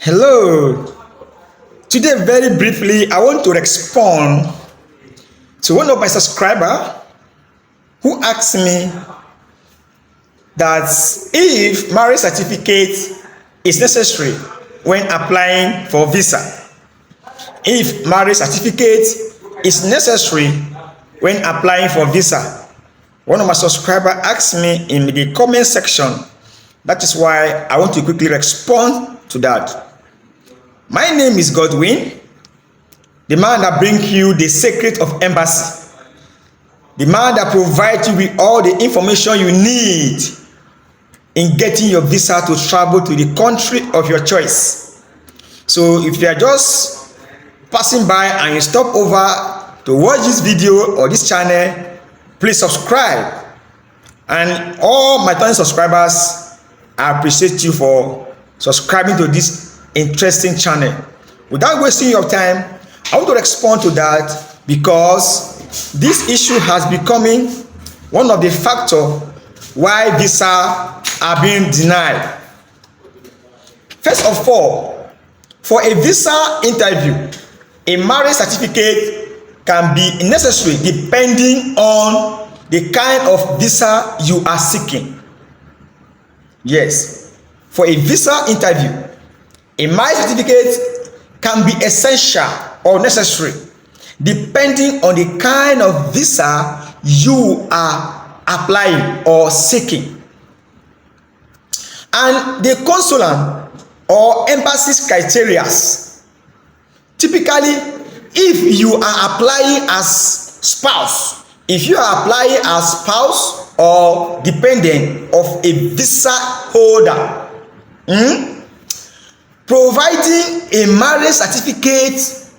Hello. Today, very briefly, I want to respond to one of my subscriber who asked me that if marriage certificate is necessary when applying for visa. If marriage certificate is necessary when applying for visa. One of my subscriber asked me in the comment section. That is why I want to quickly respond to that. My name is Godwin, the man that brings you the secret of embassy, the man that provides you with all the information you need in getting your visa to travel to the country of your choice. So if you are just passing by and you stop over to watch this video or this channel, please subscribe. And all my 10 subscribers, I appreciate you for subscribing to this interesting channel. Without wasting your time, I want to respond to that because this issue has becoming one of the factors why visa are being denied. First of all, for a visa interview, a marriage certificate can be necessary depending on the kind of visa you are seeking. Yes, for a visa interview, a marriage certificate can be essential or necessary depending on the kind of visa you are applying or seeking. And the consular or embassy's criteria, typically, if you are applying as spouse, if you are applying as spouse or dependent of a visa holder, providing a marriage certificate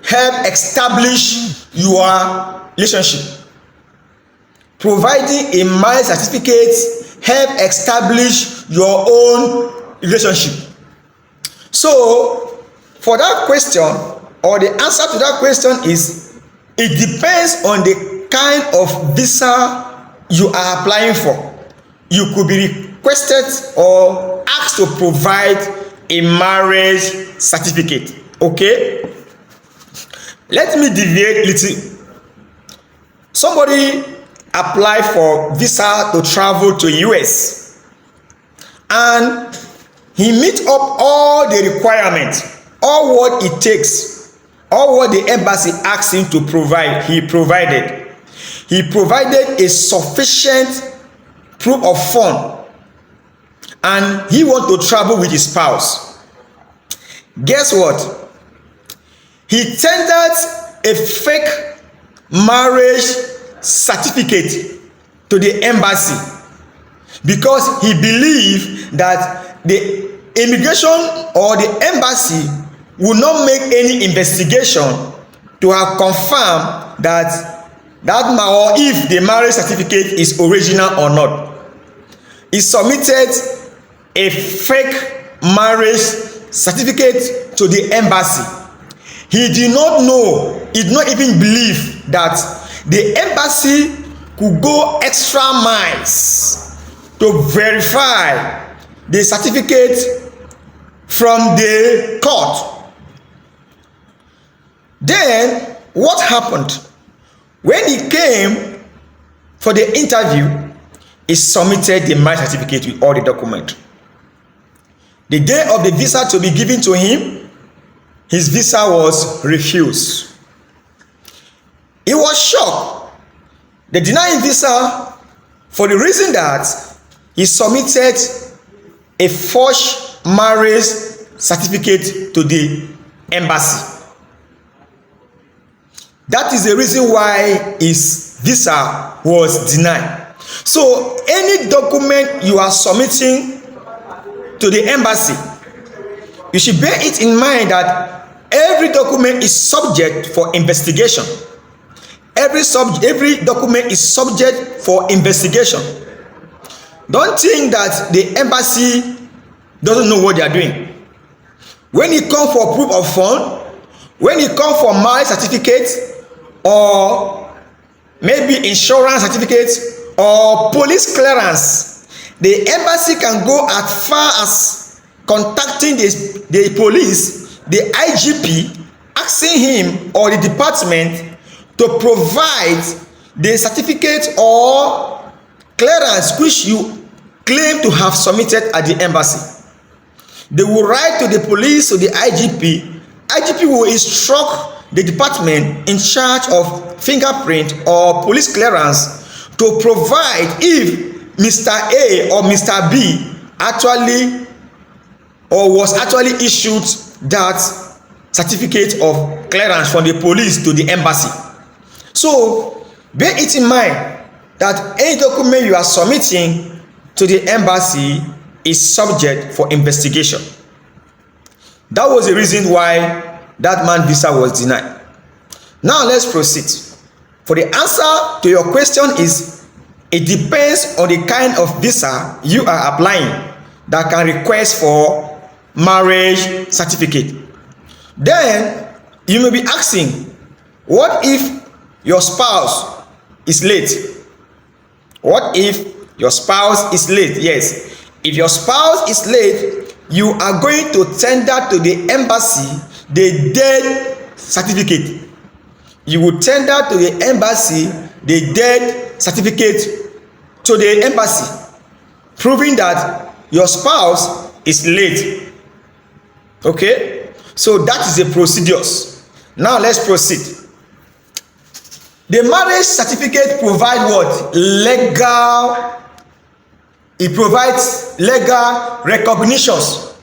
help establish your relationship. Providing a marriage certificate help establish your own relationship. So, for that question, or the answer to that question is, it depends on the kind of visa you are applying for. You could be requested or asked to provide a marriage certificate. Okay, let me deviate little. Somebody apply for visa to travel to US and he meet up all the requirements, all what it takes, all what the embassy asked him to provide. He provided a sufficient proof of fund, and he want to travel with his spouse. Guess what? He tendered a fake marriage certificate to the embassy because he believed that the immigration or the embassy will not make any investigation to have confirmed that or if the marriage certificate is original or not. He submitted a fake marriage certificate to the embassy. He did not know, he did not even believe that the embassy could go extra miles to verify the certificate from the court. Then what happened? When he came for the interview, he submitted the marriage certificate with all the documents. The day of the visa to be given to him, his visa was refused. He was shocked. They denied him visa for the reason that he submitted a forged marriage certificate to the embassy. That is the reason why his visa was denied. So any document you are submitting to the embassy, you should bear it in mind that every document is subject for investigation. Every document is subject for investigation. Don't think that the embassy doesn't know what they are doing. When you come for proof of fund, when you come for marriage certificate, or maybe insurance certificate or police clearance, the embassy can go as far as contacting the police, the IGP, asking him or the department to provide the certificate or clearance which you claim to have submitted at the embassy. They will write to the police or the IGP. IGP will instruct the department in charge of fingerprint or police clearance to provide if Mr. A or Mr. B actually or was actually issued that certificate of clearance from the police to the embassy. So bear it in mind that any document you are submitting to the embassy is subject for investigation. That was the reason why that man visa was denied. Now let's proceed. For the answer to your question is, it depends on the kind of visa you are applying that can request for marriage certificate. Then you may be asking, what if your spouse is late? What if your spouse is late? Yes, if your spouse is late, you are going to tender to the embassy the death certificate. You will tender to the embassy the death certificate to the embassy, proving that your spouse is late. Okay, so that is the procedures. Now let's proceed. The marriage certificate provides what? It provides legal recognitions.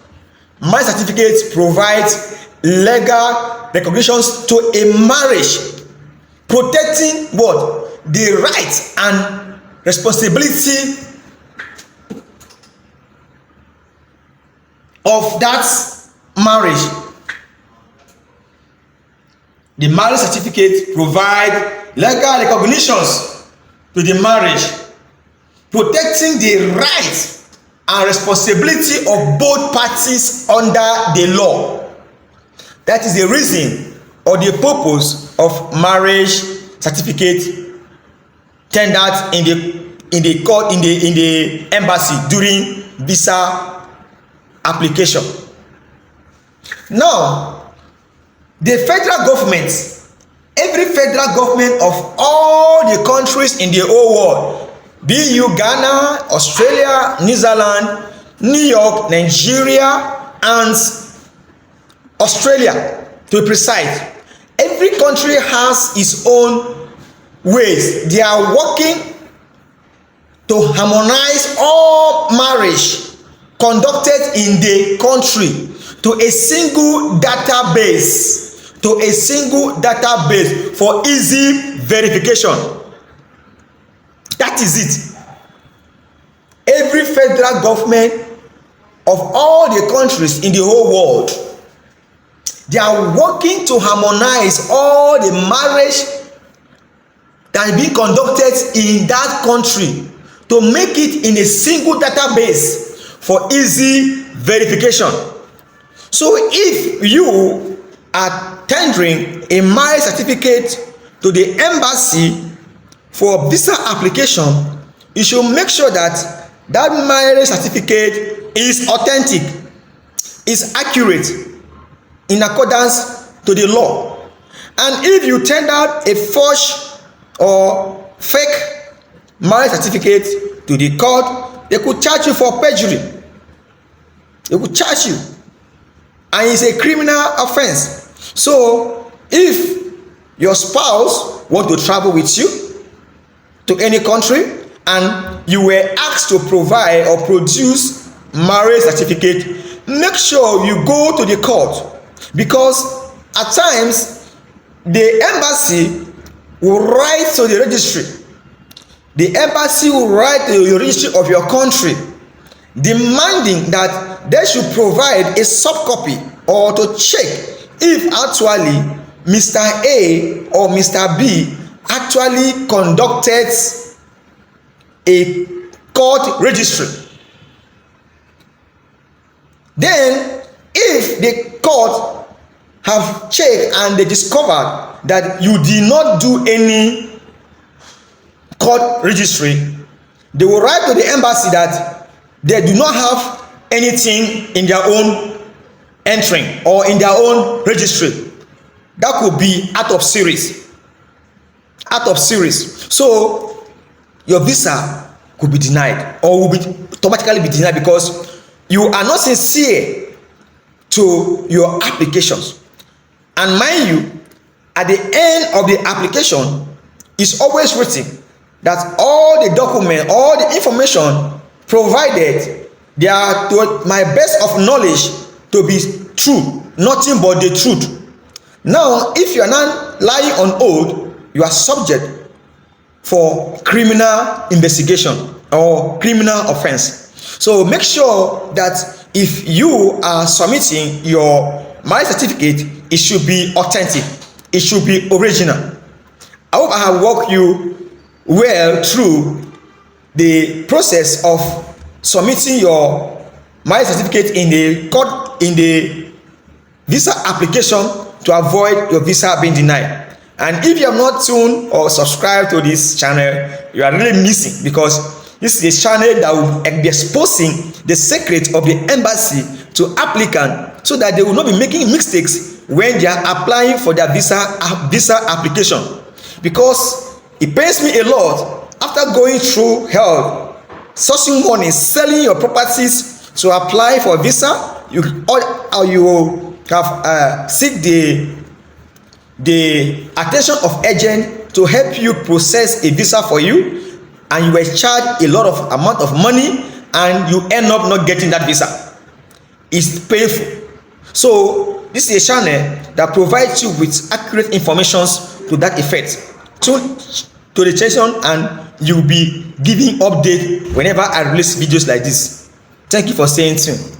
Marriage certificate provides legal recognitions to a marriage, protecting what? The rights and responsibility of that marriage. The marriage certificate provides legal recognitions to the marriage, protecting the rights and responsibility of both parties under the law. That is the reason or the purpose of marriage certificate tendered in the court, in the embassy during visa application. Now, the federal government, every federal government of all the countries in the whole world, be you Ghana, Australia, New Zealand, New York, Nigeria, and Australia to be precise, every country has its own ways. They are working to harmonize all marriage conducted in the country to a single database, for easy verification. That is it. Every federal government of all the countries in the whole world, they are working to harmonize all the marriage that is being conducted in that country to make it in a single database for easy verification. So if you are tendering a marriage certificate to the embassy for visa application, you should make sure that that marriage certificate is authentic, is accurate, in accordance to the law. And if you tender a forged or fake marriage certificate to the court, they could charge you for perjury. They could charge you, and it's a criminal offense. So if your spouse want to travel with you to any country and you were asked to provide or produce marriage certificate, make sure you go to the court, because at times the embassy will write to the registry. The embassy will write to the registry of your country demanding that they should provide a soft copy or to check if actually Mr. A or Mr. B actually conducted a court registry. Then if the court have checked and they discovered that you did not do any court registry, they will write to the embassy that they do not have anything in their own entering or in their own registry. That could be out of series. So your visa could be denied or will be automatically be denied because you are not sincere to your applications. And mind you, at the end of the application is always written that all the document, all the information provided, they are to my best of knowledge to be true, nothing but the truth. Now if you are not lying on oath, you are subject for criminal investigation or criminal offense. So make sure that if you are submitting your marriage certificate, it should be authentic, it should be original. I hope I have walked you well through the process of submitting your marriage certificate in the visa application to avoid your visa being denied. And if you have not tuned or subscribed to this channel, you are really missing, because this is a channel that will be exposing the secret of the embassy to applicants so that they will not be making mistakes when they are applying for their visa application. Because it pains me a lot, after going through hell, sourcing money, selling your properties to apply for a visa, you have seek the attention of agent to help you process a visa for you, and you were charged a lot of amount of money and you end up not getting that visa. It's painful. So this is a channel that provides you with accurate information to that effect. To the session, and you'll be giving update whenever I release videos like this. Thank you for staying tuned.